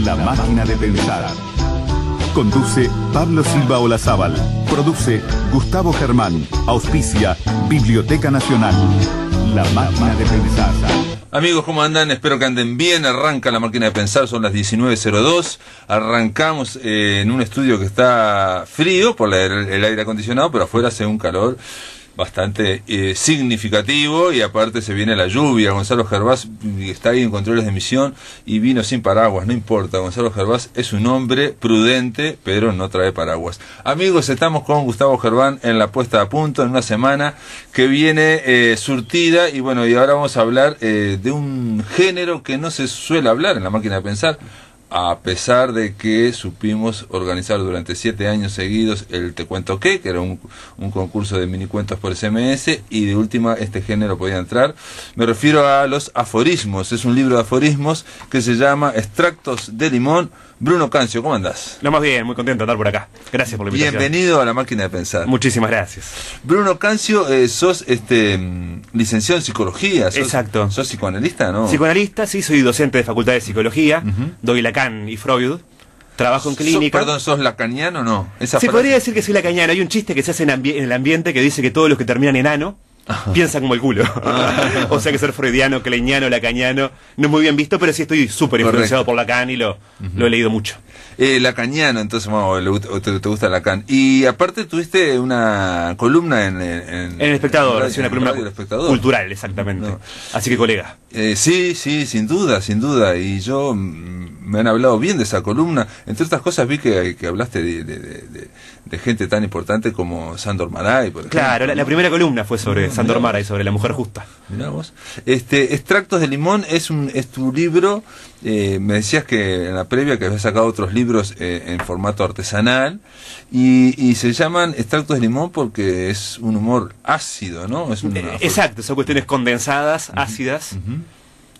La máquina de pensar. Conduce Pablo Silva Olazábal. Produce Gustavo Germán. Auspicia Biblioteca Nacional. La máquina de pensar. Amigos, ¿cómo andan? Espero que anden bien. Arranca La máquina de pensar, son las 19:02. Arrancamos en un estudio que está frío por el aire acondicionado, pero afuera hace un calor bastante significativo, y aparte se viene la lluvia. Gonzalo Gervás está ahí en controles de emisión y vino sin paraguas, no importa. Gonzalo Gervás es un hombre prudente, pero no trae paraguas. Amigos, estamos con Gustavo Gerván en la puesta a punto, en una semana que viene surtida, y bueno, y ahora vamos a hablar de un género que no se suele hablar en La máquina de pensar, a pesar de que supimos organizar durante 7 años seguidos el Te Cuento Que era un concurso de minicuentos por SMS, y de última este género podía entrar. Me refiero a los aforismos. Es un libro de aforismos que se llama Extractos de Limón. Bruno Cancio, ¿cómo andás? Lo más bien, muy contento de estar por acá. Gracias por la invitación. Bienvenido a La máquina de pensar. Muchísimas gracias. Bruno Cancio, sos licenciado en psicología. Exacto. ¿Sos psicoanalista, no? Psicoanalista, sí, soy docente de Facultad de Psicología. Doy Lacan y Freud. Trabajo en clínica. Perdón, ¿sos lacaniano o no? Se podría decir que soy lacaniano. Hay un chiste que se hace en el ambiente que dice que todos los que terminan en ano piensan como el culo. O sea que ser freudiano, kleiniano, lacaniano no es muy bien visto, pero sí estoy súper influenciado por Lacan y lo he leído mucho. Lacaniano, entonces, bueno, te gusta Lacan. Y aparte tuviste una columna en El Espectador, sí, una columna cultural, exactamente. No. Así que, colega. Sí, sin duda. Y yo, me han hablado bien de esa columna. Entre otras cosas vi que hablaste de gente tan importante como Sándor Márai, por ejemplo. Claro, la primera columna fue sobre Sándor Márai, sobre la mujer justa. Mirá vos. Extractos de Limón es tu libro. Me decías que en la previa que habías sacado otros libros en formato artesanal, y se llaman Extractos de Limón porque es un humor ácido, ¿no? Exacto, son cuestiones condensadas, ácidas,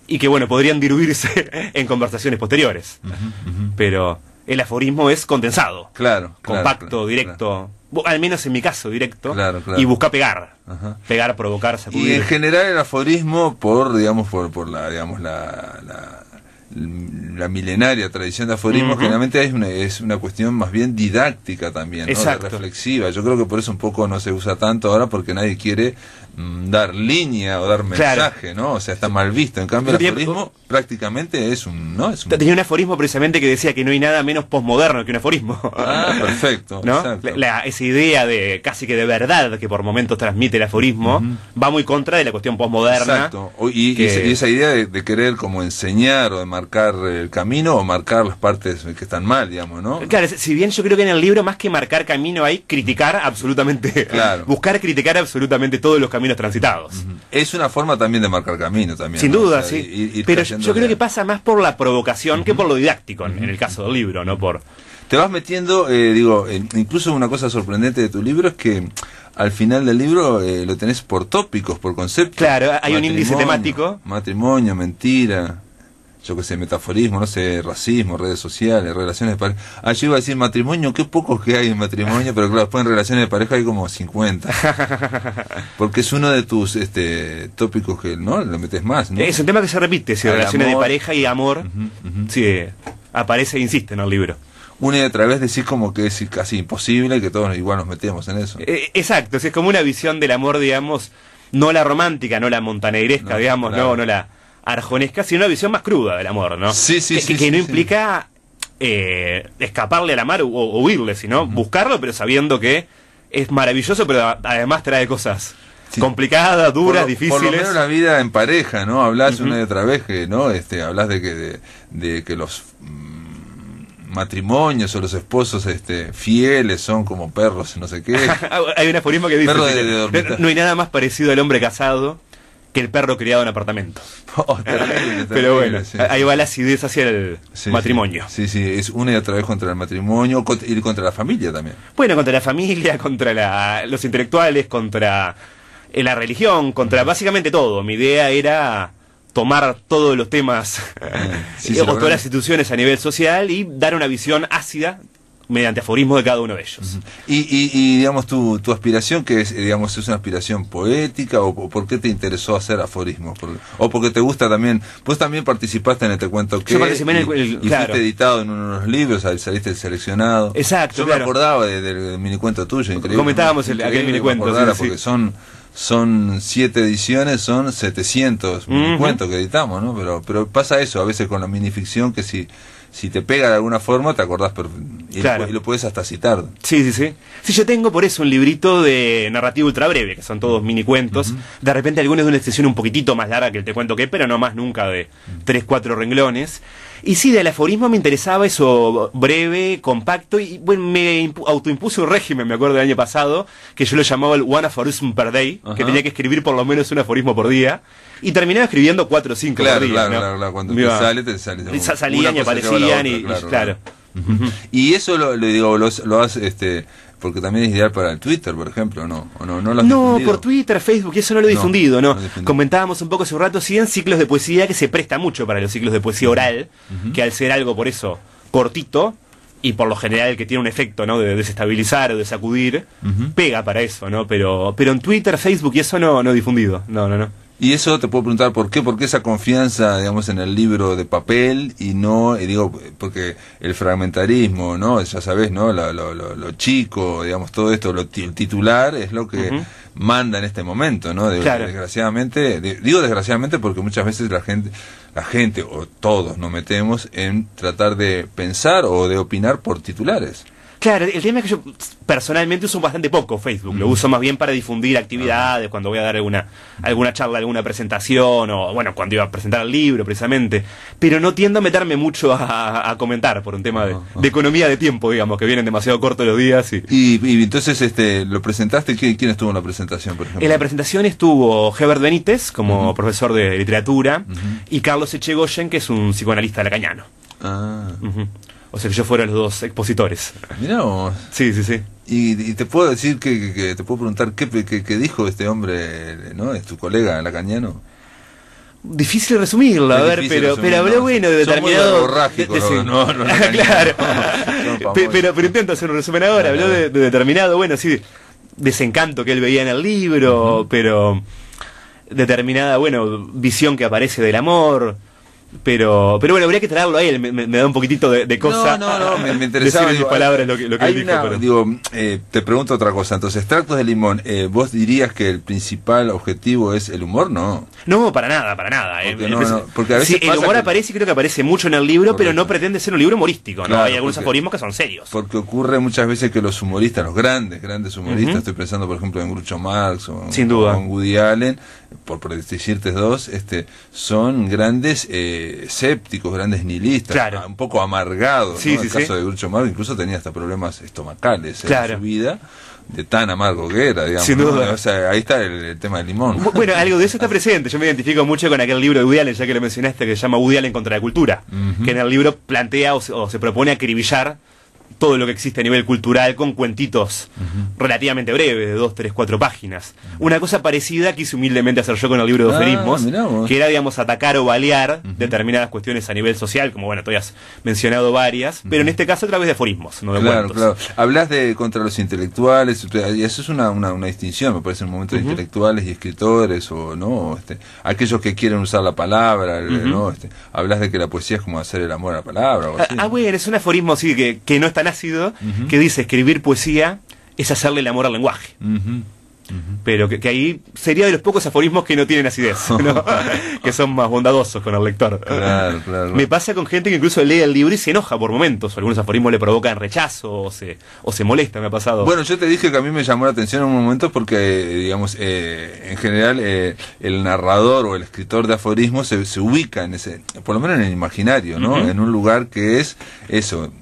y que, bueno, podrían diluirse en conversaciones posteriores. Pero el aforismo es condensado, compacto, directo. Al menos en mi caso, directo, y busca pegar. Pegar, provocar, sacudir. Y en general el aforismo, por la milenaria tradición de aforismos, generalmente es una cuestión más bien didáctica también, ¿no? De reflexiva. Yo creo que por eso un poco no se usa tanto ahora, porque nadie quiere dar línea o dar mensaje, ¿no? O sea, está mal visto. En cambio, el aforismo prácticamente es un... Tenía un aforismo precisamente que decía que no hay nada menos posmoderno que un aforismo. Perfecto. ¿No? Esa idea de casi que de verdad que por momentos transmite el aforismo va muy contra de la cuestión posmoderna. Exacto. Y esa idea de querer como enseñar o de marcar el camino o marcar las partes que están mal, digamos, ¿no? Claro, si bien yo creo que en el libro más que marcar camino hay criticar absolutamente, buscar criticar absolutamente todos los caminos transitados. Es una forma también de marcar camino también. Sin duda, o sea, sí. Pero yo creo que pasa más por la provocación que por lo didáctico en el caso del libro, ¿no? Te vas metiendo, incluso una cosa sorprendente de tu libro es que al final del libro lo tenés por tópicos, por conceptos. Claro, hay un índice temático. Matrimonio, mentira, yo qué sé, metaforismo, no sé, racismo, redes sociales, relaciones de pareja. Yo iba a decir matrimonio, qué pocos que hay en matrimonio, pero claro, después en relaciones de pareja hay como 50. Porque es uno de tus tópicos que no le metes más, ¿no? Es un tema que se repite, si relaciones de pareja y amor, sí, aparece e insiste en el libro. Una y otra vez decís como que es casi imposible, que todos igual nos metemos en eso. Exacto, es como una visión del amor, digamos, no la romántica, no la montenegresca, digamos, no la arjonesca, sino una visión más cruda del amor, ¿no? Que no implica escaparle al amor o huirle, sino buscarlo, pero sabiendo que es maravilloso, pero además trae cosas complicadas, duras, difíciles. Por lo menos la vida en pareja, ¿no? Hablas una y otra vez que, ¿no? Hablas de que los matrimonios o los esposos fieles son como perros, no sé qué. Hay un aforismo que dice que no hay nada más parecido al hombre casado que el perro criado en apartamento. Terrible, pero bueno, ahí va la acidez hacia el matrimonio. Sí, es una y otra vez contra el matrimonio y contra la familia también. Bueno, contra la familia, contra los intelectuales, contra la religión, contra básicamente todo. Mi idea era tomar todos los temas o todas las instituciones a nivel social y dar una visión ácida mediante aforismos de cada uno de ellos. Y digamos, tu aspiración, que es, digamos, es una aspiración poética, o por qué te interesó hacer aforismos, o porque te gusta también, vos también participaste en el Te Cuento Que, yo participé en y claro. fuiste editado en unos libros, saliste seleccionado. Exacto, yo claro. me acordaba del minicuento tuyo, increíble. Comentábamos aquel minicuento, porque son 7 ediciones, son 700 minicuentos que editamos, ¿no? Pero pasa eso a veces con la minificción, que si te pega de alguna forma te acordás, y lo puedes hasta citar. Sí. Sí, yo tengo por eso un librito de narrativa ultra breve, que son todos minicuentos. De repente algunos de una extensión un poquitito más larga que el Te Cuento Que, pero no más nunca de 3-4 renglones. Y sí, del aforismo me interesaba eso, breve, compacto, y bueno, me autoimpuse un régimen, me acuerdo del año pasado, que yo lo llamaba el One Aphorism Per Day, que tenía que escribir por lo menos un aforismo por día, y terminaba escribiendo 4 o 5 por día. Claro, cuando te sale. Salían y aparecían, y claro. Y eso lo has, porque también es ideal para el Twitter, por ejemplo, ¿no? ¿O no lo has No, difundido? por Twitter, Facebook, y eso no lo he difundido, ¿no? Comentábamos un poco hace un rato, sí, en ciclos de poesía, que se presta mucho para los ciclos de poesía oral, que al ser algo por eso cortito, y por lo general que tiene un efecto, ¿no?, de desestabilizar o de sacudir, pega para eso, ¿no? Pero en Twitter, Facebook y eso no he difundido, no. Y eso te puedo preguntar por qué esa confianza, digamos, en el libro de papel, y no, digo, porque el fragmentarismo, ¿no? Ya sabes, ¿no? Lo chico, digamos, todo esto, el titular es lo que manda en este momento, ¿no? Claro. Desgraciadamente, digo desgraciadamente porque muchas veces la gente o todos nos metemos en tratar de pensar o de opinar por titulares. Claro, el tema es que yo personalmente uso bastante poco Facebook, lo uso más bien para difundir actividades, cuando voy a dar alguna charla, alguna presentación, o bueno, cuando iba a presentar el libro precisamente, pero no tiendo a meterme mucho a comentar por un tema de economía de tiempo, digamos, que vienen demasiado cortos los días. Y entonces lo presentaste, ¿quién estuvo en la presentación, por ejemplo? En la presentación estuvo Herbert Benítez, como profesor de literatura, y Carlos Echegoyen, que es un psicoanalista lacaniano. O sea que yo fuera los dos expositores. Mirá vos. Sí. Y te puedo decir que te puedo preguntar qué dijo este hombre, ¿no? Es tu colega lacaniano. Difícil resumirlo, pero habló bueno de determinado. Claro. pero intento hacer un resumen ahora. Habló de determinado, bueno, sí, desencanto que él veía en el libro, pero determinada, bueno, visión que aparece del amor. Pero bueno, habría que traerlo a él, me da un poquitito de cosa. No, me interesaba. Decir en mis palabras lo que él dijo. Te pregunto otra cosa. Entonces, Extractos de Limón, ¿vos dirías que el principal objetivo es el humor? No, para nada. Porque a veces el humor aparece, y creo que aparece mucho en el libro, correcto, pero no pretende ser un libro humorístico, ¿no? Claro, hay algunos aforismos que son serios. Porque ocurre muchas veces que los humoristas, los grandes humoristas, estoy pensando por ejemplo en Groucho Marx o sin duda en Woody Allen, por decirte dos, son grandes escépticos, grandes nihilistas, claro, un poco amargados, ¿no? El caso de Groucho Marx incluso tenía hasta problemas estomacales en su vida, de tan amargo que era, digamos. Sin duda. O sea, ahí está el tema del limón. Bueno, algo de eso está presente. Yo me identifico mucho con aquel libro de Woody Allen, ya que lo mencionaste, que se llama Woody Allen contra la cultura, que en el libro plantea o se propone acribillar todo lo que existe a nivel cultural con cuentitos relativamente breves, de 2, 3, 4 páginas. Una cosa parecida quise humildemente hacer yo con el libro de aforismos, que era, digamos, atacar o balear determinadas cuestiones a nivel social, como, bueno, tú ya has mencionado varias, pero en este caso a través de aforismos, no de cuentos. Claro. Hablas de contra los intelectuales, y eso es una distinción, me parece, en un momento de intelectuales y escritores, o no, aquellos que quieren usar la palabra, ¿no? Hablas de que la poesía es como hacer el amor a la palabra, o así. Bueno, es un aforismo, sí, que no es tan ácido, que dice: escribir poesía es hacerle el amor al lenguaje. Pero que ahí sería de los pocos aforismos que no tienen acidez, ¿no? Que son más bondadosos con el lector. Claro. Me pasa con gente que incluso lee el libro y se enoja por momentos. Algunos aforismos le provocan rechazo o se molesta, me ha pasado. Bueno, yo te dije que a mí me llamó la atención en un momento porque, digamos, en general el narrador o el escritor de aforismos se ubica en ese, por lo menos en el imaginario, ¿no? En un lugar que es eso,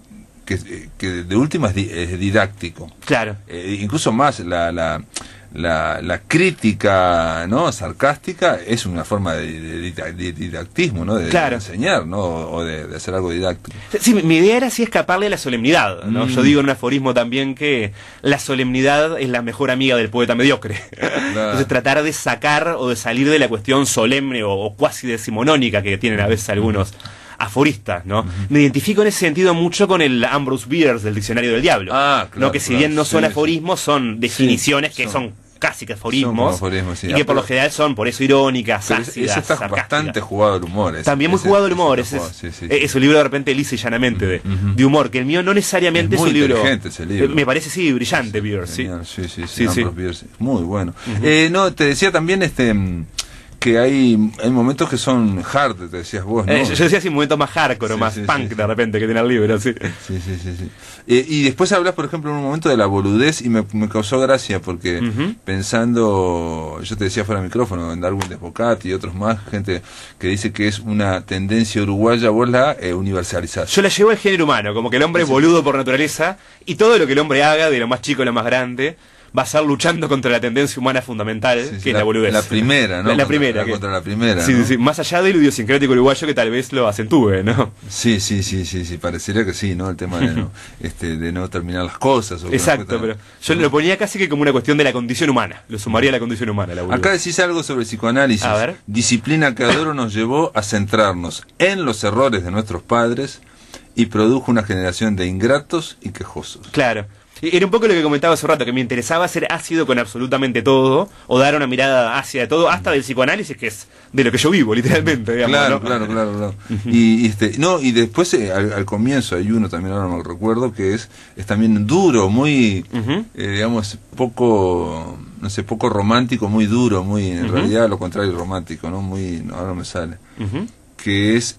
que de última es didáctico. Claro. Incluso más la crítica, ¿no?, sarcástica es una forma de didactismo, ¿no? De enseñar, ¿no? O de hacer algo didáctico. Sí, mi idea era así escaparle a la solemnidad, ¿no? Yo digo en un aforismo también que la solemnidad es la mejor amiga del poeta mediocre. Entonces tratar de sacar o de salir de la cuestión solemne o cuasi decimonónica que tienen a veces algunos aforistas, ¿no? Me identifico en ese sentido mucho con el Ambrose Bierce del Diccionario del Diablo, ¿no? Que si bien no son aforismos, son definiciones que son casi que aforismos, sí, y que por lo general son por eso irónicas, ácidas, ese está bastante jugado el humor. También muy jugado el humor. Es un libro de repente lisa y llanamente de humor, que el mío no necesariamente es un libro. Ese libro. Me parece brillante, Bierce. Sí. Bierce. Muy bueno. No, te decía también que hay momentos que son hard, te decías vos, ¿no? Yo decía así, momentos más hardcore o más punk de repente que tiene el libro, sí. Y después hablas, por ejemplo, en un momento de la boludez y me causó gracia porque pensando, yo te decía fuera del micrófono, en Darwin Desbocati y otros más, gente que dice que es una tendencia uruguaya, vos la universalizás. Yo la llevo al género humano, como que el hombre es boludo por naturaleza y todo lo que el hombre haga, de lo más chico a lo más grande, va a estar luchando contra la tendencia humana fundamental, que es la boludez. La primera, ¿no? La primera. Contra la primera. Sí, ¿no? sí, más allá del idiosincrático uruguayo que tal vez lo acentúe, ¿no? Sí, parecería que sí, ¿no? El tema de no terminar las cosas. Exacto, pero yo lo ponía casi que como una cuestión de la condición humana, lo sumaría a la condición humana, la boludez. Acá decís algo sobre el psicoanálisis. A ver. Disciplina que Adoro nos llevó a centrarnos en los errores de nuestros padres y produjo una generación de ingratos y quejosos. Claro. Era un poco lo que comentaba hace rato, que me interesaba ser ácido con absolutamente todo, o dar una mirada ácida de todo, hasta del psicoanálisis, que es de lo que yo vivo, literalmente, digamos, claro, ¿no? Claro. Y después al comienzo hay uno, también ahora no me recuerdo, que es también duro, muy, digamos, poco romántico, muy duro, muy, en realidad lo contrario romántico, ¿no? Ahora no me sale. Que es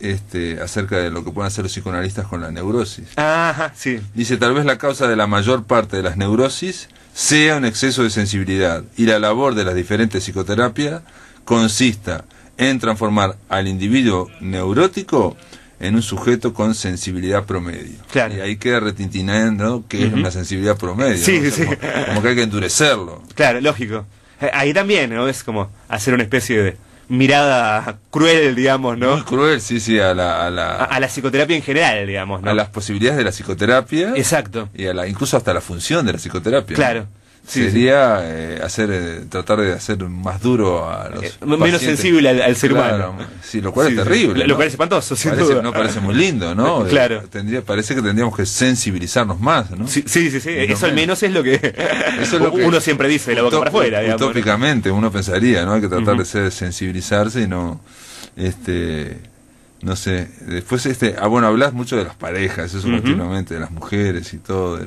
acerca de lo que pueden hacer los psicoanalistas con la neurosis. Ajá, sí. Dice, tal vez la causa de la mayor parte de las neurosis sea un exceso de sensibilidad, y la labor de las diferentes psicoterapias consista en transformar al individuo neurótico en un sujeto con sensibilidad promedio. Claro. Y ahí queda retintinando que es una sensibilidad promedio. Sí, ¿no? O sea, sí. como que hay que endurecerlo. Claro, lógico. Ahí también, ¿no? Es como hacer una especie de mirada cruel, digamos, ¿no? Muy cruel, sí, a la psicoterapia en general, digamos, ¿no? A las posibilidades de la psicoterapia. Exacto. Y incluso hasta la función de la psicoterapia. Claro. ¿no? Sería tratar de hacer más duro a los menos pacientes. Sensible al ser humano. Sí, lo cual es terrible. Lo cual es espantoso, sin duda. No parece muy lindo, ¿no? Claro. Parece que tendríamos que sensibilizarnos más, ¿no? Sí. Eso al menos es lo que uno siempre dice de la boca para afuera, digamos. Utópicamente uno pensaría, ¿no? Hay que tratar de sensibilizarse y no... no sé, después bueno, hablas mucho de las parejas, eso continuamente, de las mujeres y todo,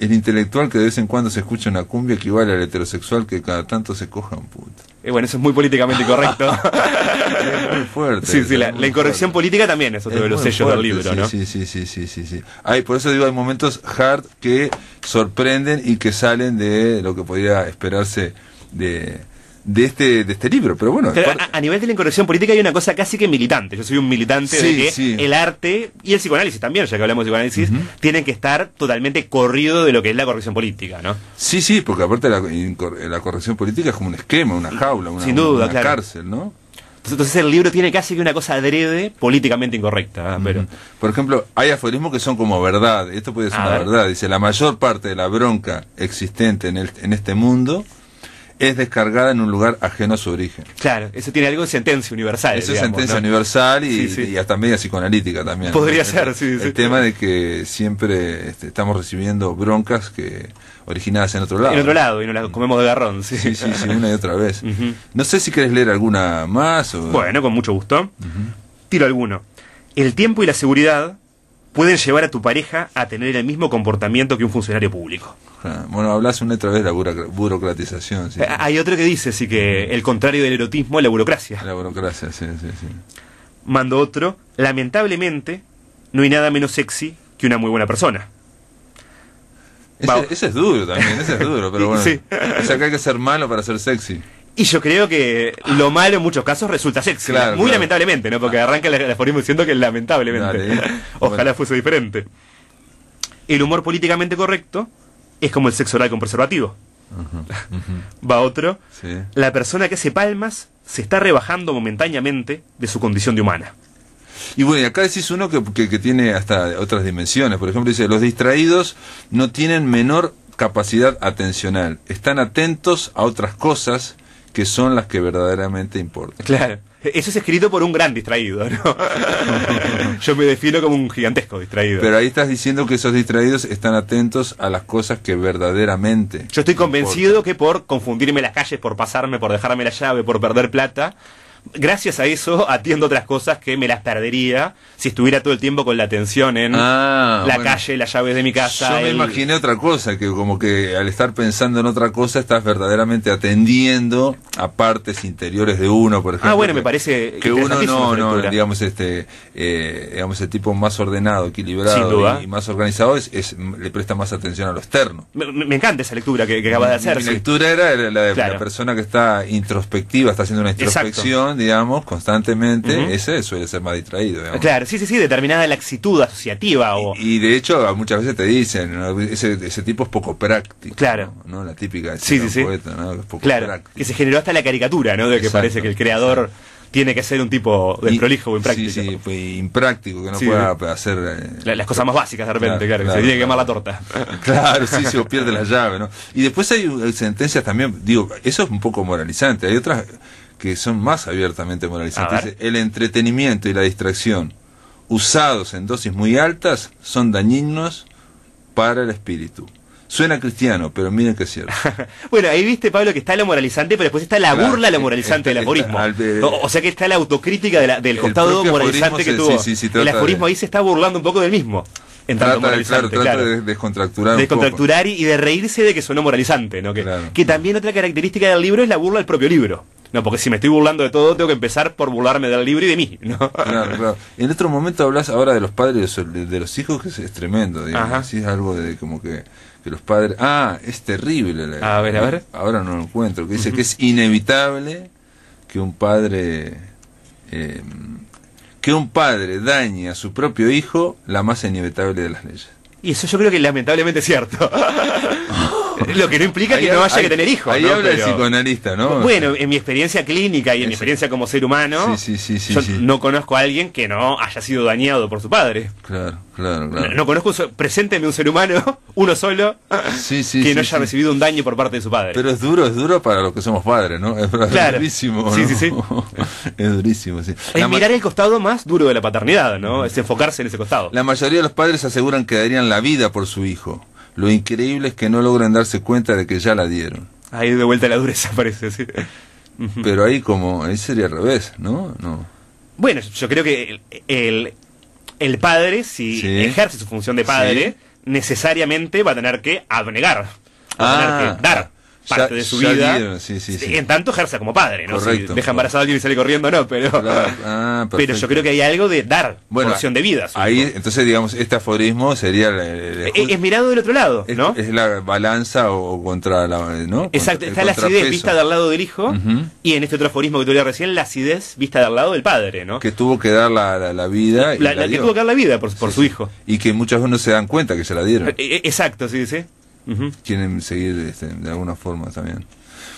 el intelectual que de vez en cuando se escucha una cumbia equivale al heterosexual que cada tanto se coja un puto. Bueno, eso es muy políticamente correcto. Es muy fuerte. La incorrección política también es otro de los sellos del libro, ¿no? Sí. Por eso digo, hay momentos hard que sorprenden y que salen de lo que podría esperarse de este libro, pero bueno. Pero a nivel de la incorrección política hay una cosa casi que militante. Yo soy un militante de que el arte y el psicoanálisis también, ya que hablamos de psicoanálisis, tienen que estar totalmente corrido de lo que es la corrección política, ¿no? Sí, porque aparte la corrección política es como un esquema, una jaula, una cárcel, ¿no? Entonces el libro tiene casi que una cosa adrede políticamente incorrecta, pero... Por ejemplo, hay aforismos que son como verdad, esto puede ser una verdad, dice, la mayor parte de la bronca existente en este mundo es descargada en un lugar ajeno a su origen. Claro, eso tiene algo de sentencia universal. Eso es sentencia universal y hasta media psicoanalítica también. Podría ser, sí. El tema de que siempre estamos recibiendo broncas originadas en otro lado. En otro lado, y nos las comemos de garrón. Sí, una y otra vez. No sé si querés leer alguna más. Bueno, con mucho gusto. Tiro alguno. El tiempo y la seguridad pueden llevar a tu pareja a tener el mismo comportamiento que un funcionario público. Bueno, hablas una otra vez de la burocratización. Sí. Hay otro que dice, sí, que el contrario del erotismo es la burocracia. La burocracia, sí. Mando otro, lamentablemente, no hay nada menos sexy que una muy buena persona. Ese es duro también, pero bueno. Sí. O sea que hay que ser malo para ser sexy. Y yo creo que lo malo en muchos casos resulta sexy. Claro. Lamentablemente, ¿no? Porque arranca el aforismo diciendo que lamentablemente. Ojalá fuese diferente. El humor políticamente correcto es como el sexo oral con preservativo. Va otro. Sí. La persona que hace palmas se está rebajando momentáneamente de su condición de humana. Y bueno, acá decís uno que tiene hasta otras dimensiones. Por ejemplo, dice, los distraídos no tienen menor capacidad atencional. Están atentos a otras cosas que son las que verdaderamente importan. Claro. Eso es escrito por un gran distraído, ¿no? Yo me defino como un gigantesco distraído. Pero ahí estás diciendo que esos distraídos están atentos a las cosas que verdaderamente... Yo estoy convencido que por confundirme las calles, por pasarme, por dejarme la llave, por perder plata, gracias a eso atiendo otras cosas que me las perdería si estuviera todo el tiempo con la atención en calle, las llaves de mi casa. Yo me imaginé otra cosa, que como que al estar pensando en otra cosa estás verdaderamente atendiendo a partes interiores de uno, por ejemplo. Bueno, me parece que uno no, digamos, digamos, el tipo más ordenado, equilibrado y más organizado le presta más atención a lo externo. Me encanta esa lectura que acabas de hacer. Mi lectura era la de la persona que está introspectiva, está haciendo una introspección, digamos, constantemente. Ese suele ser más distraído, digamos. Claro, sí, determinada laxitud asociativa. Y de hecho, muchas veces te dicen, ¿no? ese tipo es poco práctico. Claro. ¿no? La típica poeta, ¿no? Es poco práctico. Que se generó hasta la caricatura, ¿no? De que parece que el creador tiene que ser un tipo desprolijo o impráctico. Impráctico, que no pueda hacer... las cosas más básicas de repente, que se tiene que quemar la torta. Claro, o pierde la llave, ¿no? Y después hay sentencias también, digo, eso es un poco moralizante. Hay otras que son más abiertamente moralizantes. El entretenimiento y la distracción usados en dosis muy altas son dañinos para el espíritu. Suena cristiano, pero miren que es cierto. Bueno, ahí viste, Pablo, que está lo moralizante, pero después está la burla a lo moralizante del aforismo. O sea que está la autocrítica del costado moralizante que tuvo. El aforismo ahí se está burlando un poco del mismo. Trata de descontracturar y de reírse de que sonó moralizante, ¿no? Que también otra característica del libro es la burla al propio libro. No, porque si me estoy burlando de todo, tengo que empezar por burlarme del libro y de mí, ¿no? Claro. En otro momento hablas ahora de los padres de los hijos, que es tremendo, digamos. Sí, es algo de como que los padres... es terrible. A ver. Ahora no lo encuentro. Que dice que es inevitable que un padre... que un padre dañe a su propio hijo, la más inevitable de las leyes. Y eso yo creo que lamentablemente es cierto. Lo que no implica que no haya que tener hijos. Ahí habla el psicoanalista, ¿no? Bueno, en mi experiencia clínica y en mi experiencia como ser humano, yo no conozco a alguien que no haya sido dañado por su padre. Claro. No conozco, presénteme un ser humano, uno solo, que no haya recibido un daño por parte de su padre. Pero es duro para los que somos padres, ¿no? Es durísimo, ¿no? Sí. Es durísimo, sí. Es mirar el costado más duro de la paternidad, ¿no? Es enfocarse en ese costado. La mayoría de los padres aseguran que darían la vida por su hijo. Lo increíble es que no logran darse cuenta de que ya la dieron. Ahí de vuelta la dureza, parece, sí. Pero ahí sería al revés, ¿no? Bueno, yo creo que el padre, si ejerce su función de padre, necesariamente va a tener que abnegar, va a tener que dar parte de su vida, en tanto ejerza como padre, ¿no? Correcto. Si deja embarazada a alguien y sale corriendo, no, pero pero yo creo que hay algo de dar porción de vida. Ahí, entonces, digamos, este aforismo sería... es mirado del otro lado, ¿no? Es la balanza o contra la... ¿no? Exacto, está la acidez vista del lado del hijo, y en este otro aforismo que te leí recién, la acidez vista del lado del padre, ¿no? Que tuvo que dar la vida. Que tuvo que dar la vida por su hijo. Y que muchas veces no se dan cuenta que se la dieron. Exacto, sí. Quieren seguir de alguna forma también.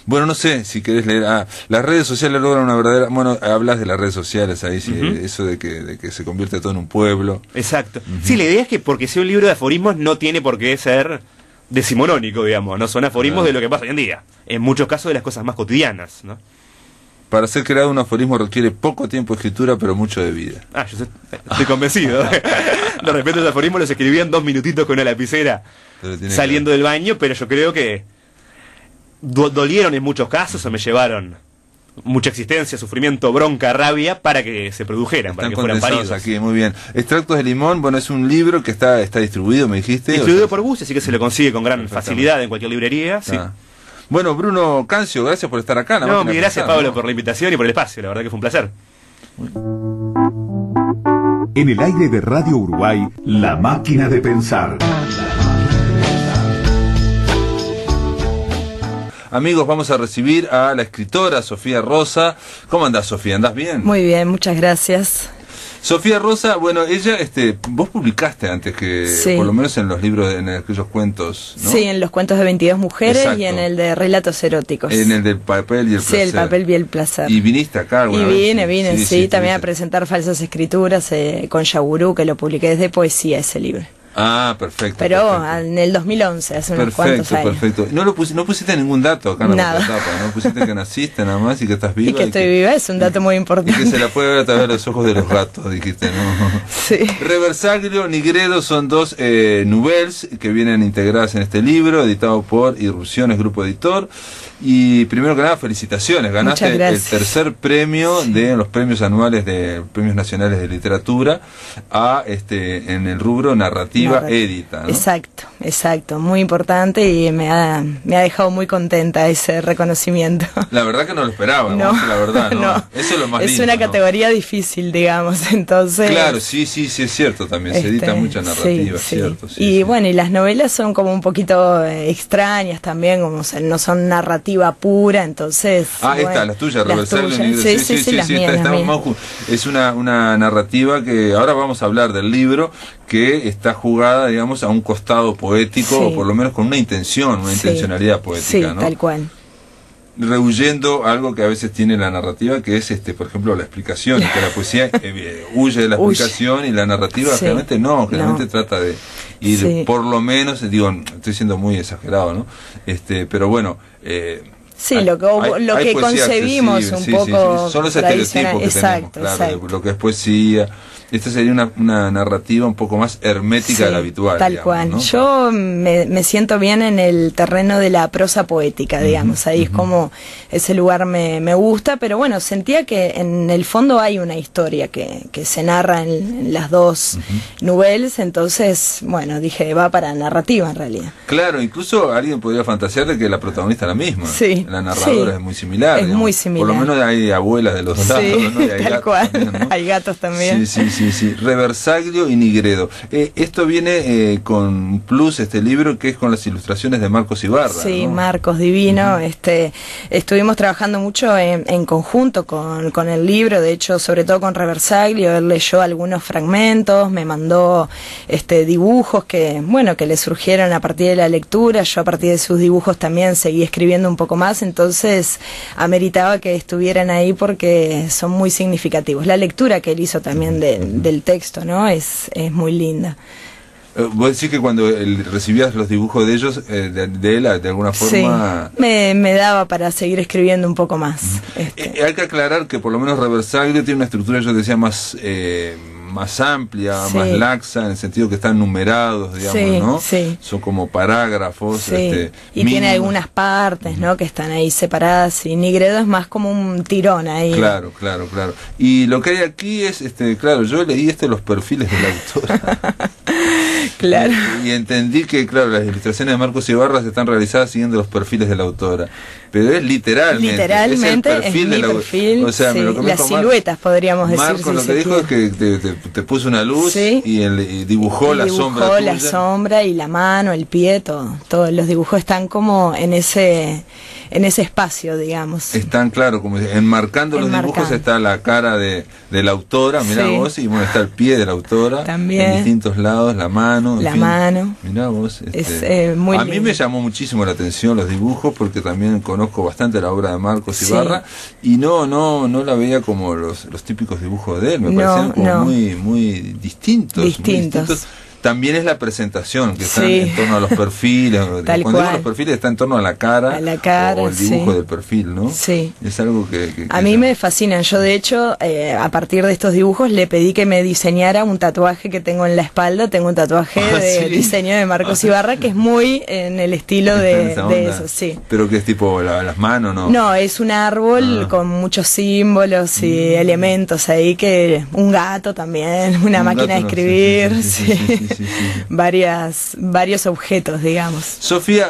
Bueno, no sé si querés leer. Las redes sociales logran una verdadera... Bueno, hablas de las redes sociales ahí, eso de que se convierte todo en un pueblo. Exacto. Sí, la idea es que porque sea un libro de aforismos no tiene por qué ser decimonónico, digamos. No son aforismos de lo que pasa hoy en día. En muchos casos de las cosas más cotidianas, ¿no? Para ser creado un aforismo requiere poco tiempo de escritura, pero mucho de vida. Yo estoy convencido. De repente los aforismos los escribían 2 minutitos con una lapicera saliendo del baño, pero yo creo que dolieron en muchos casos o me llevaron mucha existencia, sufrimiento, bronca, rabia para que se produjeran, para que fueran paridos. Aquí, muy bien. Extractos de limón, bueno, es un libro que está distribuido, me dijiste. Distribuido por Bus, así que se lo consigue con gran facilidad en cualquier librería. Sí. Bueno, Bruno Cancio, gracias por estar acá. Mi gracias, Pablo, por la invitación y por el espacio, la verdad que fue un placer. En el aire de Radio Uruguay, La Máquina de Pensar. Amigos, vamos a recibir a la escritora Sofía Rosa. ¿Cómo andás, Sofía? ¿Andás bien? Muy bien, muchas gracias. Sofía Rosa, bueno, ella, vos publicaste antes que, por lo menos en los libros, en aquellos cuentos, ¿no? Sí, en los cuentos de 22 mujeres. Exacto. Y en el de relatos eróticos. En el del papel y el placer. Sí, el papel y el placer. ¿Y viniste acá alguna vez? Vine, sí, también a presentar falsas escrituras con Yagurú, que lo publiqué desde poesía ese libro. Ah, perfecto. Pero perfecto. en el 2011, hace unos cuantos años. Perfecto. No pusiste ningún dato acá en la etapa, ¿no? Pusiste que naciste nada más y que estás viva. Y que estoy viva es un dato muy importante. Y que se la puede ver a través de los ojos de los gatos, dijiste, ¿no? Sí. Reversaglio, Nigredo son dos nouvelles que vienen integradas en este libro, editado por Irrupciones, grupo editor. Y primero que nada, felicitaciones. Ganaste el tercer premio de los premios anuales de premios nacionales de literatura en el rubro narrativa édita, ¿no? Exacto, muy importante y me ha dejado muy contenta ese reconocimiento. La verdad que no lo esperaba, la verdad, ¿no? Eso es lo más lindo. Es una categoría difícil, digamos, entonces. Claro, sí, es cierto también, se edita mucha narrativa, cierto. Y bueno, y las novelas son como un poquito extrañas también, como no son narrativa pura, entonces. Esta, las tuyas, Reversaglio. Sí, las mías. Es una narrativa que ahora vamos a hablar del libro, que está jugada, digamos, a un costado poético, o por lo menos con una intencionalidad poética, ¿no? Tal cual. Rehuyendo algo que a veces tiene la narrativa, que es, por ejemplo, la explicación, que la poesía huye de la explicación y la narrativa generalmente trata de ir, por lo menos, estoy siendo muy exagerado, ¿no? Pero bueno, lo que concebimos un poco. Son los estereotipos que tenemos, claro, de lo que es poesía. Esta sería una narrativa un poco más hermética de la habitual. Tal cual. ¿No? Yo me siento bien en el terreno de la prosa poética, digamos. Ahí es como ese lugar me gusta, pero bueno, sentía que en el fondo hay una historia que se narra en las dos nouvelles, entonces, bueno, dije, va para narrativa en realidad. Claro, incluso alguien podría fantasear de que la protagonista es la misma. Sí. La narradora es muy similar. Es muy similar. Por lo menos hay abuelas de los dos lados, ¿no? Y hay tal cual. También, ¿no? Hay gatos también. Sí. Reversaglio y Nigredo. Esto viene con un plus, este libro, que es con las ilustraciones de Marcos Ibarra. Sí, ¿no? Marcos, divino. Estuvimos trabajando mucho en conjunto con el libro, de hecho, sobre todo con Reversaglio. Él leyó algunos fragmentos, me mandó dibujos que le surgieron a partir de la lectura. Yo a partir de sus dibujos también seguí escribiendo un poco más, entonces ameritaba que estuvieran ahí porque son muy significativos. La lectura que él hizo también del texto, ¿no? Es muy linda. ¿Vos decís que cuando recibías los dibujos de ellos, de él, de alguna forma? Sí, me daba para seguir escribiendo un poco más. Hay que aclarar que por lo menos Reversaglio tiene una estructura, yo decía, más amplia, más laxa, en el sentido que están numerados, digamos, ¿no? Sí. Son como parágrafos. Y tiene algunas partes, ¿no? Que están ahí separadas, y Nigredo es más como un tirón ahí. Claro. Y lo que hay aquí es, claro, yo leí los perfiles de la autora. Claro. Y entendí que, claro, las ilustraciones de Marcos Ibarra están realizadas siguiendo los perfiles de la autora. Pero es literalmente es el perfil de la autora. O sea, las siluetas, podríamos decir. Marcos lo que dijo es que te puso una luz y dibujó la sombra. Dibujó la sombra y la mano, el pie, todo. Todos los dibujos están como en ese espacio, digamos. Están, claro, como enmarcando los dibujos está la cara de la autora, mirá vos, y bueno, está el pie de la autora. También. En distintos lados, la mano. Mirá vos. Es muy a mí me llamó muchísimo la atención los dibujos, porque también conozco bastante la obra de Marcos Ibarra, y no la veía como los típicos dibujos de él, me parecían como muy distintos. También es la presentación, que está en torno a los perfiles. Cuando digo los perfiles, está en torno a la cara o el dibujo del perfil, ¿no? Sí. Es algo que a mí me fascinan. Yo, de hecho, a partir de estos dibujos, le pedí que me diseñara un tatuaje que tengo en la espalda. Tengo un tatuaje de diseño de Marcos Ibarra, que es muy en el estilo de eso, sí. ¿Pero que es tipo las manos, no? No, es un árbol con muchos símbolos y elementos ahí, un gato también, una máquina de escribir, varios objetos, digamos. Sofía,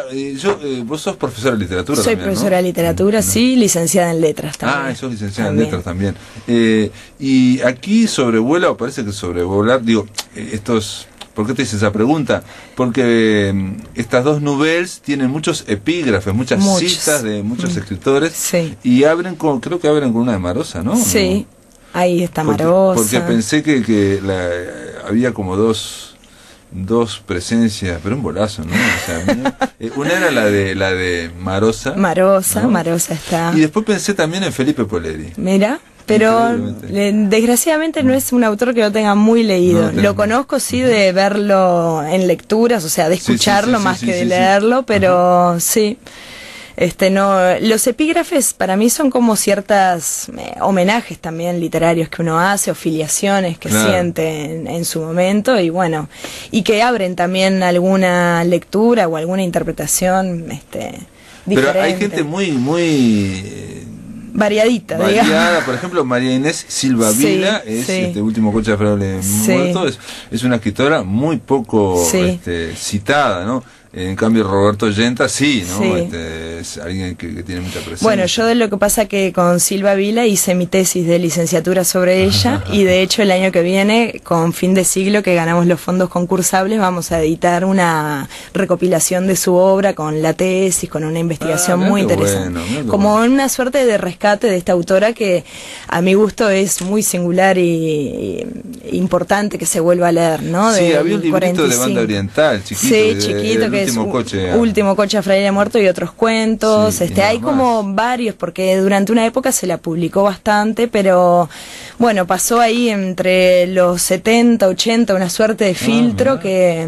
vos sos profesora de literatura. Soy también, profesora de literatura, sí, licenciada en letras también. Sos licenciada en letras también. Y aquí sobrevuela, o parece que sobrevolar, ¿por qué te hice esa pregunta? Porque estas dos nouvelles tienen muchos epígrafes, muchas citas de muchos escritores, y creo que abren con una de Marosa, ¿no? Sí, ahí está Marosa. Porque pensé que había como dos presencias, pero un bolazo, ¿no? O sea, una era la de Marosa. Marosa está. Y después pensé también en Felipe Poleri. Mira. pero desgraciadamente no es un autor que lo tenga muy leído. Lo conozco sí de verlo en lecturas, o sea, de escucharlo más que de leerlo, pero sí. No, los epígrafes para mí son como ciertas homenajes también literarios que uno hace o filiaciones que siente en su momento y bueno, y que abren también alguna lectura o alguna interpretación diferente. Pero hay gente muy variadita, variada, por ejemplo María Inés Silva Vila es Último coche de Fraude muerto, es una escritora muy poco citada, ¿no? En cambio Roberto Yenta ¿no? Es alguien que tiene mucha presencia. Bueno, yo de lo que pasa que con Silva Vila hice mi tesis de licenciatura sobre ella y de hecho el año que viene, con Fin de Siglo, que ganamos los fondos concursables, vamos a editar una recopilación de su obra con la tesis, con una investigación muy interesante. Como una suerte de rescate de esta autora que a mi gusto es muy singular y importante que se vuelva a leer, ¿no? Sí, había un librito de Banda Oriental, chiquito, que Último coche a Fraile Muerto y otros cuentos. Hay como varios, porque durante una época se la publicó bastante, pero bueno, pasó ahí entre los 70, 80, una suerte de filtro que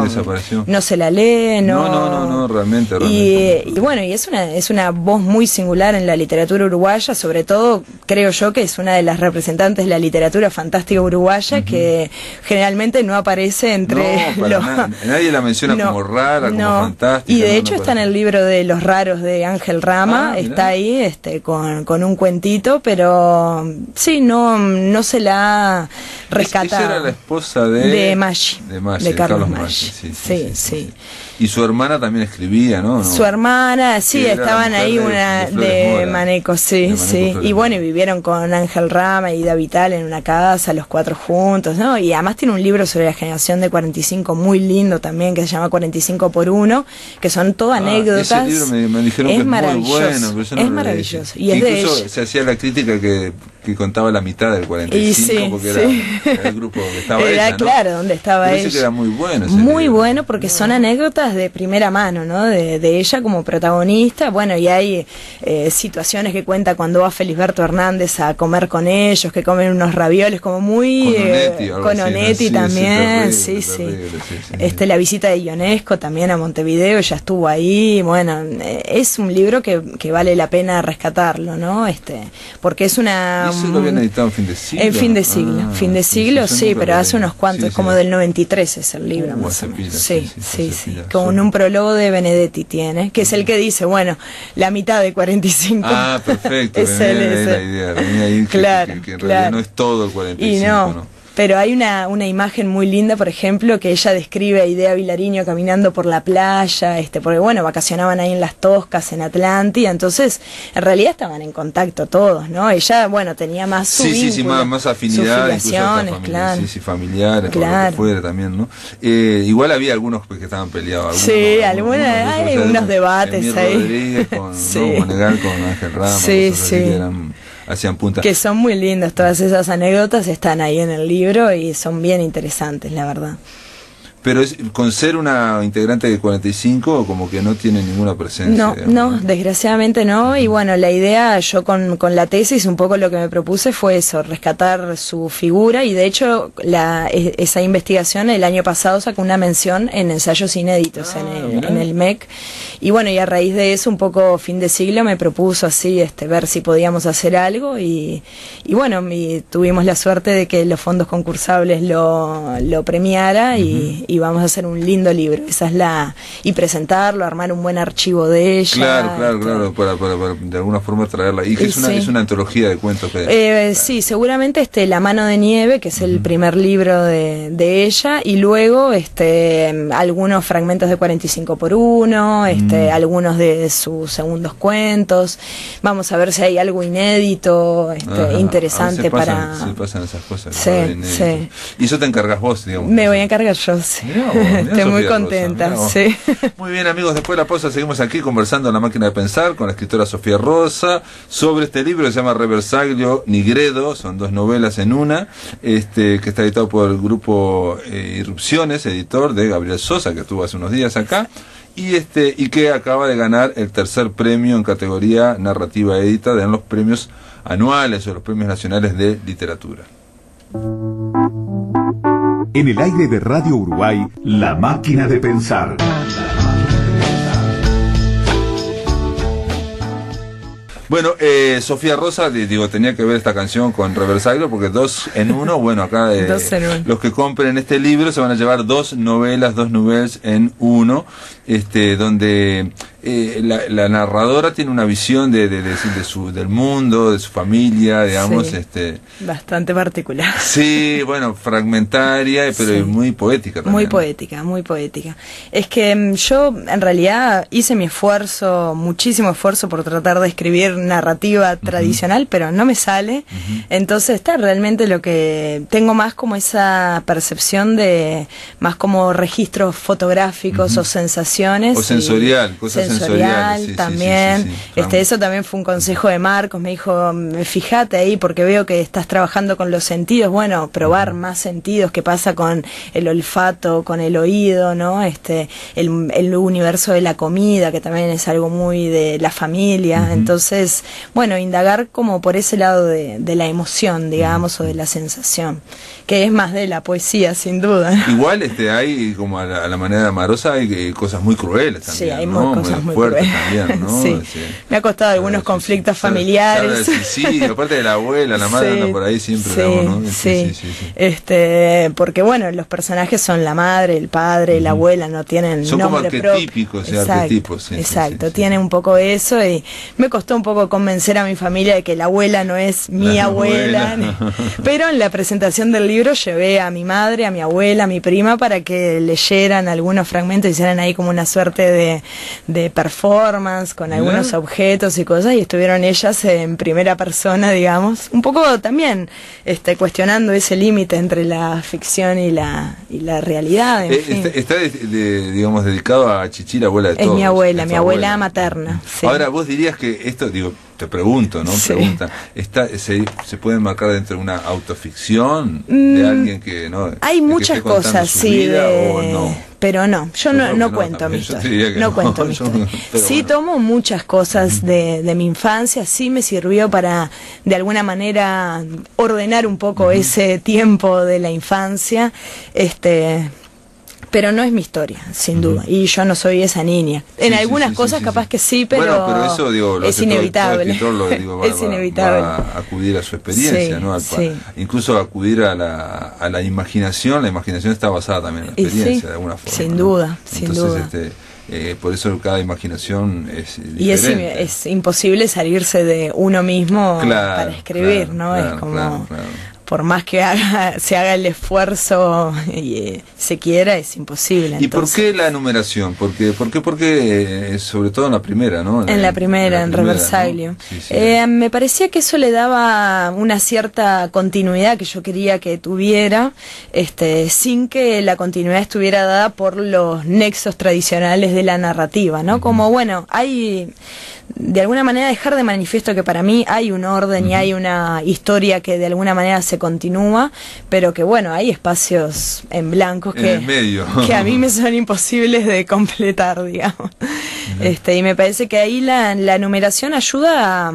desapareció. No se la lee, no, realmente. Y bueno, y es una voz muy singular en la literatura uruguaya, sobre todo creo yo que es una de las representantes de la literatura fantástica uruguaya que generalmente no aparece entre nadie la menciona como rara, como fantástica. Y de hecho está en el libro de Los Raros de Ángel Rama, está ahí con un cuentito, pero sí, no se la ha rescatado. Ella era la esposa de Maggi, de Carlos Maggi. Sí. Y su hermana también escribía, ¿no? Su hermana, estaban ahí una de Maneco, y bueno, y vivieron con Ángel Rama y David Vital en una casa, los cuatro juntos, ¿no? Y además tiene un libro sobre la generación de 45 muy lindo también, que se llama 45 por 1, que son todas anécdotas. Ese libro me dijeron que es maravilloso, muy bueno, pero yo no es maravilloso. Y incluso se hacía la crítica que contaba la mitad del 45, porque era el grupo donde estaba ella, ¿no? Claro, donde estaba pero ella. Que era muy bueno. Muy bueno, porque son anécdotas de primera mano, ¿no? De ella como protagonista. Bueno, y hay situaciones que cuenta cuando va Felisberto Hernández a comer con ellos, que comen unos ravioles como muy... Con Onetti también, terrible. La visita de Ionesco también a Montevideo, ella estuvo ahí. Bueno, es un libro que vale la pena rescatarlo, ¿no? Porque es una... ¿Eso lo habían editado en Fin de Siglo? En Fin de Siglo, pero hace unos cuantos, como del 93 es el libro más o menos. Sí. Con un prólogo de Benedetti tiene, que es el que dice, bueno, la mitad de 45. Perfecto. Es la idea. Ahí claro, que en realidad no es todo el 45, y no. Pero hay una imagen muy linda, por ejemplo, que ella describe a Idea Vilariño caminando por la playa, porque bueno, vacacionaban ahí en Las Toscas, en Atlántida, entonces en realidad estaban en contacto todos, ¿no? Ella, bueno, tenía más su vínculo, más afinidad, filiaciones, claro. Familiares, claro. Por lo que fuera también, ¿no? Igual había algunos que estaban peleados. Hay unos debates Emir ahí. Rodríguez con Monegal, con Ángel Rama, que eran... hacían punta. Que son muy lindas, todas esas anécdotas están ahí en el libro y son bien interesantes, la verdad. Pero con ser una integrante de 45 como que no tiene ninguna presencia. No, desgraciadamente no. Y bueno, la idea, yo con la tesis un poco lo que me propuse fue eso, rescatar su figura, y de hecho esa investigación el año pasado sacó una mención en ensayos inéditos en el MEC. Y bueno, y a raíz de eso un poco Fin de Siglo me propuso así ver si podíamos hacer algo y bueno, tuvimos la suerte de que los fondos concursables lo premiara y vamos a hacer un lindo libro. Esa es y presentarlo, armar un buen archivo de ella. Claro, para de alguna forma traerla. Y que es una antología de cuentos. Sí, seguramente La mano de nieve, que es el primer libro de ella, y luego algunos fragmentos de 45 por 1, algunos de sus segundos cuentos. Vamos a ver si hay algo inédito, interesante para... Se pasan esas cosas. Sí. Y eso te encargas vos, digamos. Me voy a encargar yo, sí. Estoy muy contenta, Rosa, Muy bien, amigos, después de la pausa seguimos aquí conversando en La Máquina de Pensar con la escritora Sofía Rosa sobre este libro que se llama Reversaglio Nigredo, son 2 novelas en una, que está editado por el grupo Irrupciones, editor de Gabriel Sosa, que estuvo hace unos días acá, y que acaba de ganar el 3er premio en categoría narrativa editada en los premios anuales o los premios nacionales de literatura. En el aire de Radio Uruguay, La Máquina de Pensar. Bueno, Sofía Rosa, digo, tenía que ver esta canción con Reversaglio porque 2 en 1, bueno, acá 2 en 1. Los que compren este libro se van a llevar 2 novelas en 1, donde la narradora tiene una visión del mundo, de su familia, digamos, sí, bastante particular. Sí, bueno, fragmentaria, pero sí, muy poética también. Muy poética, muy poética. Es que yo en realidad hice mi esfuerzo, muchísimo esfuerzo por tratar de escribir narrativa tradicional, pero no me sale. Entonces está realmente lo que tengo más como esa percepción de más como registros fotográficos o sensaciones. O sensorial, cosas sensoriales. Sí, también. Sí, eso también fue un consejo de Marcos, me dijo, fíjate ahí porque veo que estás trabajando con los sentidos. Bueno, probar más sentidos, qué pasa con el olfato, con el oído, ¿no? El universo de la comida, que también es algo muy de la familia. Entonces, bueno, indagar como por ese lado de la emoción, digamos, o de la sensación, que es más de la poesía, sin duda. Igual hay, como a la manera de Amarosa, hay cosas muy crueles también. Sí, hay cosas muy fuertes también, ¿no? Sí. Me ha costado algunos conflictos familiares. Sí, aparte de la abuela, la madre anda por ahí siempre, digamos, ¿no? Sí. Porque bueno, los personajes son la madre, el padre, la abuela, no tienen son nombre como arquetípicos, propio. Arquetipos. Exacto, tiene un poco eso y me costó un poco convencer a mi familia de que la abuela no es mi abuela. Pero en la presentación del libro llevé a mi madre, a mi abuela, a mi prima para que leyeran algunos fragmentos, hicieran ahí como una suerte de performance con algunos objetos y cosas, y estuvieron ellas en primera persona, digamos, un poco también cuestionando ese límite entre la ficción y la realidad. Está digamos, dedicado a Chichi, la abuela de todos. Es mi abuela materna. Sí. Ahora, vos dirías que esto, digo, te pregunto, ¿no? Sí. Pregunta, ¿se puede marcar dentro de una autoficción de alguien que no? Hay muchas cosas, sí, o no? Pero no, yo no cuento mi historia. No cuento mi historia. Sí, tomo muchas cosas de mi infancia, sí me sirvió para, de alguna manera, ordenar un poco ese tiempo de la infancia, pero no es mi historia, sin duda, y yo no soy esa niña. En algunas cosas capaz que sí, pero, bueno, pero eso, digo, es inevitable. Es inevitable. Va a acudir a su experiencia, ¿no? Incluso acudir a la imaginación. La imaginación está basada también en la experiencia, de alguna forma. Sin duda, sin duda. Por eso cada imaginación es diferente. Y es imposible salirse de uno mismo para escribir, ¿no? Es como... Por más que se haga el esfuerzo y se quiera, es imposible. ¿Y por qué la numeración? ¿Por qué sobre todo en la primera, ¿no? En la primera, en Reversaglio. ¿No? Sí. Me parecía que eso le daba una cierta continuidad que yo quería que tuviera, sin que la continuidad estuviera dada por los nexos tradicionales de la narrativa, ¿no? Como, bueno, hay... de alguna manera dejar de manifiesto que para mí hay un orden y hay una historia que de alguna manera se continúa, pero que bueno, hay espacios en blanco que a mí me son imposibles de completar, digamos. Y me parece que ahí la numeración ayuda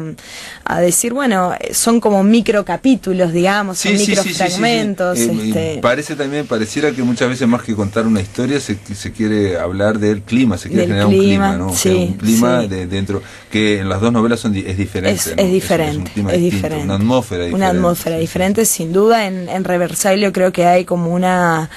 a decir, bueno, son como microcapítulos, digamos, son microfragmentos. Pareciera que muchas veces más que contar una historia se quiere hablar del clima, se quiere generar un clima, ¿no? Un clima dentro, que en las dos novelas es diferente. Es diferente, es diferente. Una atmósfera diferente. Una atmósfera diferente, sin duda. En Reversaglio creo que hay como una...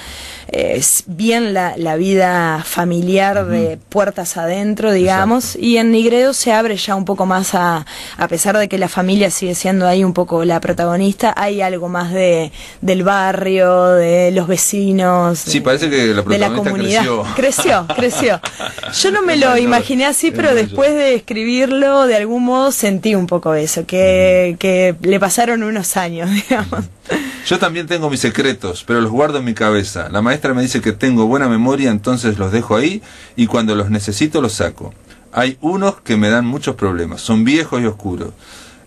bien la vida familiar de puertas adentro, digamos. Exacto. Y en Nigredo se abre ya un poco más a pesar de que la familia sigue siendo ahí un poco la protagonista, hay algo más del barrio, de los vecinos. Sí, parece que la protagonista de la comunidad. Creció. Yo no me lo imaginé así, pero después de escribirlo, de algún modo sentí un poco eso, que le pasaron unos años, digamos. Yo también tengo mis secretos, pero los guardo en mi cabeza. La maestra me dice que tengo buena memoria, entonces los dejo ahí y cuando los necesito los saco. Hay unos que me dan muchos problemas, son viejos y oscuros.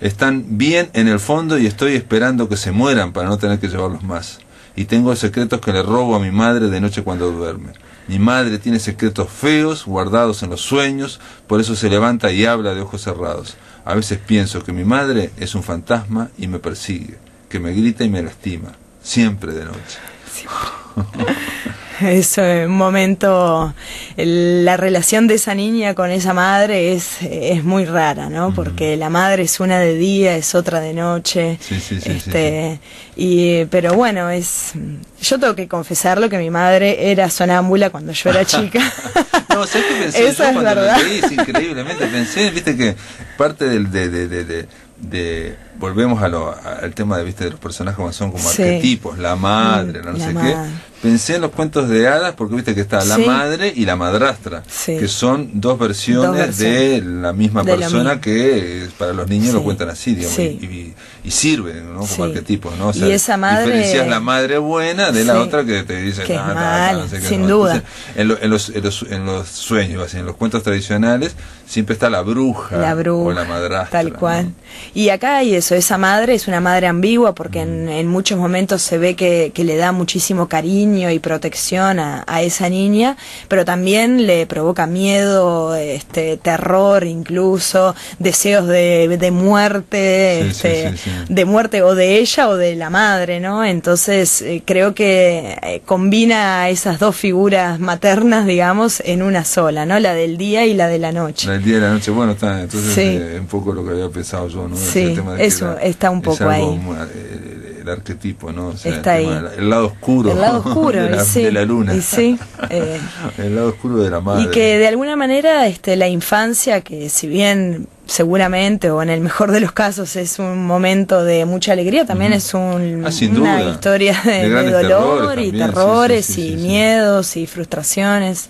Están bien en el fondo y estoy esperando que se mueran para no tener que llevarlos más. Y tengo secretos que le robo a mi madre de noche cuando duerme. Mi madre tiene secretos feos guardados en los sueños, por eso se levanta y habla de ojos cerrados. A veces pienso que mi madre es un fantasma y me persigue, que me grita y me lastima, siempre de noche. Siempre. Es un momento, la relación de esa niña con esa madre es muy rara, ¿no? Porque la madre es una de día, es otra de noche. Pero bueno, yo tengo que confesarlo que mi madre era sonámbula cuando yo era chica. No, ¿sabes qué pensé? Eso es verdad. Increíblemente pensé, viste que parte volvemos al tema de los personajes como son como arquetipos, la madre, no sé qué. Pensé en los cuentos de hadas porque viste que está la madre y la madrastra, que son dos versiones de la misma persona que para los niños lo cuentan así, digamos, y sirven, ¿no? Como arquetipos, ¿no? O sea, y esa madre, diferencias la madre buena de la otra que te dice que es mal, no sé qué, sin duda. Entonces, en los sueños, así, en los cuentos tradicionales siempre está la bruja o la madrastra, tal cual, ¿no? Y acá hay eso, esa madre es una madre ambigua porque en muchos momentos se ve que le da muchísimo cariño y protección a esa niña, pero también le provoca miedo, terror, incluso deseos de muerte, de muerte o de ella o de la madre, ¿no? Entonces creo que combina esas dos figuras maternas, digamos, en una sola, ¿no? La del día y la de la noche. La del día y la noche, bueno, está, entonces un poco lo que había pensado yo, ¿no? Sí, el tema de eso está un poco ahí. El arquetipo, ¿no? O sea, está ahí. El lado oscuro, de la luna. El lado oscuro de la madre. Y que de alguna manera la infancia, que si bien seguramente, o en el mejor de los casos, es un momento de mucha alegría, también es una historia de dolor y terrores y miedos y frustraciones.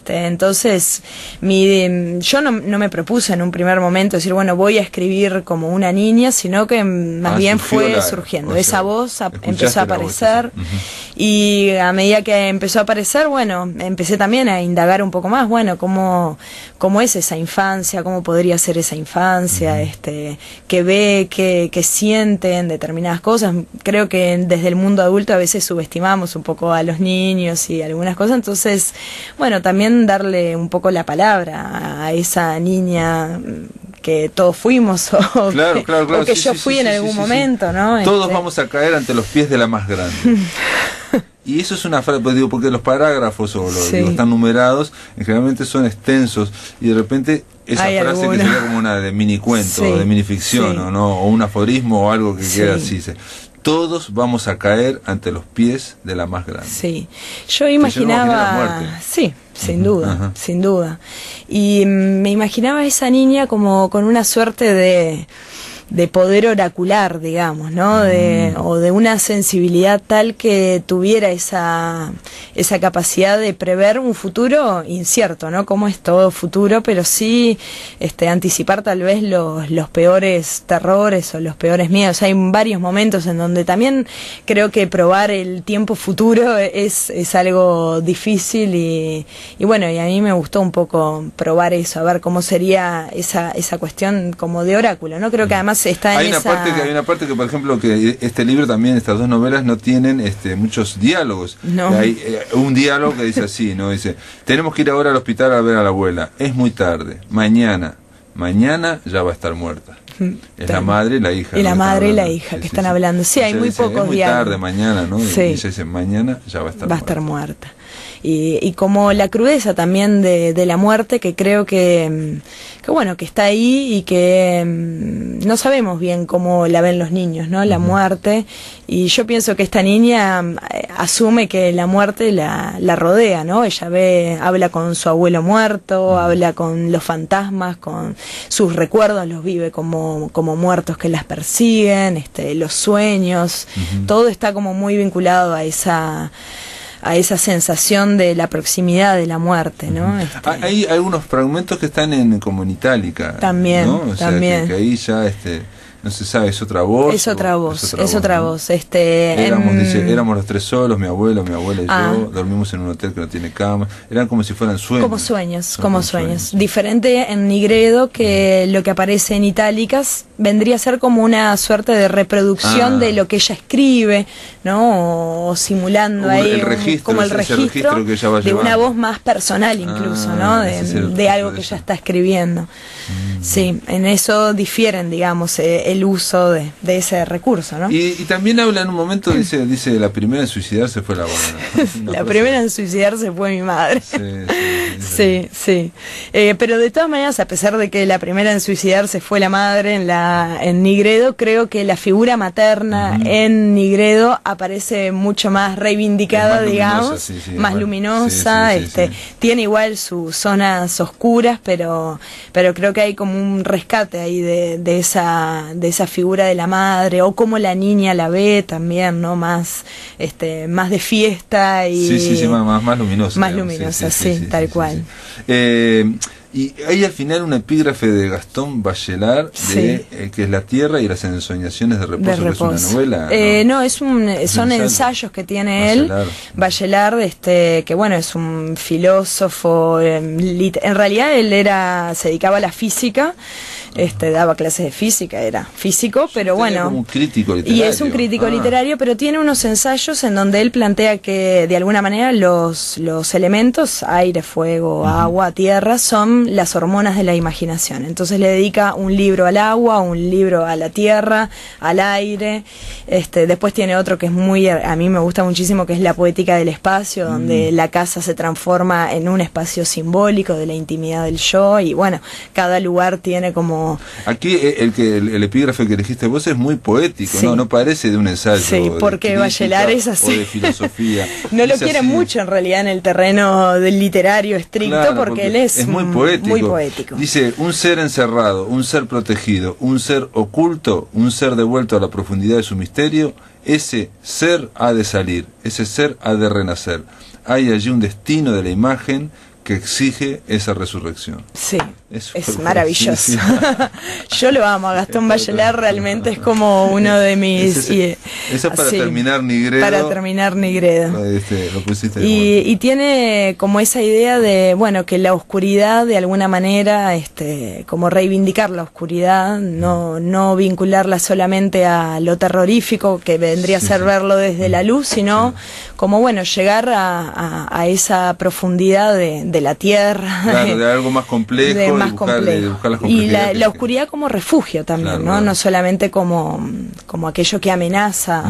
Entonces, yo no me propuse en un primer momento decir, bueno, voy a escribir como una niña, sino que más bien fue surgiendo. Esa voz empezó a aparecer y a medida que empezó a aparecer, bueno, empecé también a indagar un poco más, bueno, cómo es esa infancia, cómo podría ser esa infancia, que ve, que siente en determinadas cosas. Creo que desde el mundo adulto a veces subestimamos un poco a los niños y algunas cosas, entonces, bueno, también darle un poco la palabra a esa niña que todos fuimos o que yo fui en algún momento, ¿no? Todos vamos a caer ante los pies de la más grande. Y eso es una frase, pues digo, porque los parágrafos o los están numerados, generalmente son extensos, y de repente esa frase que sería como una de mini cuento, o de minificción, o un aforismo o algo que queda así, dice: todos vamos a caer ante los pies de la más grande. Sí, yo imaginaba, sin duda, sin duda. Y me imaginaba a esa niña como con una suerte de poder oracular, digamos, ¿no? O de una sensibilidad tal que tuviera esa capacidad de prever un futuro incierto, ¿no? Como es todo futuro, pero sí anticipar tal vez los peores terrores o los peores miedos. Hay varios momentos en donde también creo que probar el tiempo futuro es algo difícil y bueno, y a mí me gustó un poco probar eso, a ver cómo sería esa cuestión como de oráculo, ¿no? Creo que además hay una parte que, por ejemplo, que este libro también, estas dos novelas no tienen muchos diálogos. Hay un diálogo que dice así, ¿no? Dice: tenemos que ir ahora al hospital a ver a la abuela, es muy tarde, mañana ya va a estar muerta. Es la madre y la hija. Y la madre y la hija que están hablando. Sí, hay muy pocos diálogos. Es muy tarde, mañana, ¿no? Y ella dice: mañana ya va a estar muerta. Y como la crudeza también de la muerte, que creo que bueno, que está ahí y que no sabemos bien cómo la ven los niños, ¿no? La muerte. Y yo pienso que esta niña asume que la muerte la rodea, ¿no? Ella habla con su abuelo muerto, habla con los fantasmas, con sus recuerdos, los vive como muertos que las persiguen, los sueños, todo está como muy vinculado a esa sensación de la proximidad de la muerte, ¿no? Hay algunos fragmentos que están como en itálica, también, ¿no? O sea, también. Que ahí ya no se sabe, es otra voz. Es otra voz, es otra voz. Dice, éramos los tres solos, mi abuelo y yo, dormimos en un hotel que no tiene cama. Eran como si fueran sueños. Como sueños. Diferente en Nigredo, que lo que aparece en itálicas vendría a ser como una suerte de reproducción de lo que ella escribe, ¿no? O simulando ahí el registro, como el registro que ella va de una voz más personal incluso, ¿no? De algo que ella está escribiendo. Sí, en eso difieren, digamos, el uso de ese recurso, ¿no? Y también habla en un momento, dice la primera en suicidarse fue la abuela. La primera en suicidarse fue mi madre. Sí. Pero de todas maneras, a pesar de que la primera en suicidarse fue la madre en Nigredo, creo que la figura materna en Nigredo aparece mucho más reivindicada, digamos, más luminosa, tiene igual sus zonas oscuras, pero creo que hay como un rescate ahí de esa figura de la madre, o como la niña la ve también, ¿no? Más de fiesta y más luminosa. Más luminosa, tal cual. Y hay al final un epígrafe de Gastón Bachelard que es La Tierra y las ensoñaciones de reposo, que es una novela. Son ensayos que tiene Bachelard, que bueno, es un filósofo, en realidad él se dedicaba a la física, daba clases de física, era físico, pero bueno, como un crítico literario. Y es un crítico literario, pero tiene unos ensayos en donde él plantea que de alguna manera los elementos, aire, fuego, agua, tierra, son las hormonas de la imaginación. Entonces le dedica un libro al agua, un libro a la tierra, al aire. Después tiene otro que es a mí me gusta muchísimo, que es La poética del espacio, donde la casa se transforma en un espacio simbólico de la intimidad del yo, y bueno, cada lugar tiene como... Aquí el epígrafe que elegiste vos es muy poético, no parece de un ensayo. Sí, porque Bachelard es así. O de filosofía. No lo quiere mucho en realidad en el terreno del literario estricto, porque él es muy poético. Dice, un ser encerrado, un ser protegido, un ser oculto, un ser devuelto a la profundidad de su misterio, ese ser ha de salir, ese ser ha de renacer. Hay allí un destino de la imagen que exige esa resurrección. Sí, es maravilloso. Yo lo amo, a Gastón Bachelard realmente es como uno de mis... Eso para terminar Nigredo. Para terminar Nigredo. Lo pusiste y tiene como esa idea de, bueno, que la oscuridad de alguna manera, como reivindicar la oscuridad, no vincularla solamente a lo terrorífico, que vendría a ser verlo desde la luz, sino como, bueno, llegar a esa profundidad de la tierra, de algo más complejo, de buscar las complejidades. Y la oscuridad como refugio también, no solamente como aquello que amenaza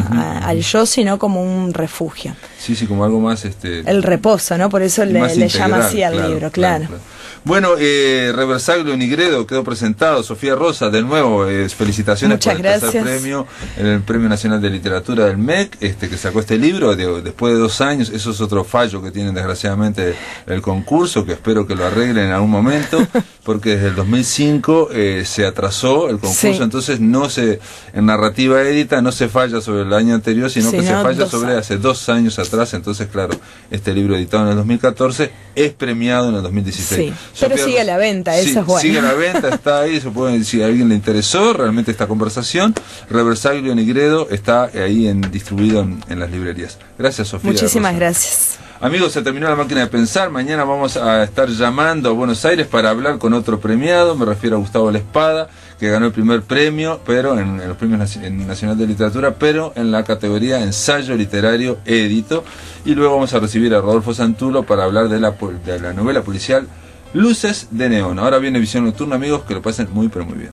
al yo, sino como un refugio. Sí, como algo más... el reposo, ¿no? Por eso le llama así al libro, claro. Bueno, Reversaglio Nigredo quedó presentado. Sofía Rosa, de nuevo, felicitaciones por el tercer premio en el Premio Nacional de Literatura del MEC, que sacó este libro después de 2 años. Eso es otro fallo que tienen desgraciadamente el concurso, que espero que lo arreglen en algún momento, porque desde el 2005 se atrasó el concurso, entonces en narrativa édita no se falla sobre el año anterior, sino que se falla sobre hace 2 años atrás. Entonces, claro, este libro editado en el 2014 es premiado en el 2016. Pero sigue a la venta, eso es bueno. Sigue a la venta, está ahí, se puede, si a alguien le interesó realmente esta conversación, Reversaglio Nigredo está ahí distribuido en las librerías. Gracias, Sofía. Muchísimas gracias. Amigos, se terminó La Máquina de Pensar. Mañana vamos a estar llamando a Buenos Aires para hablar con otro premiado. Me refiero a Gustavo La Espada, que ganó el primer premio, pero en los premios Nacional de Literatura, pero en la categoría Ensayo Literario Édito. Y luego vamos a recibir a Rodolfo Santulo para hablar de la novela policial Luces de Neón. Ahora viene Visión Nocturna, amigos, que lo pasen muy pero muy bien.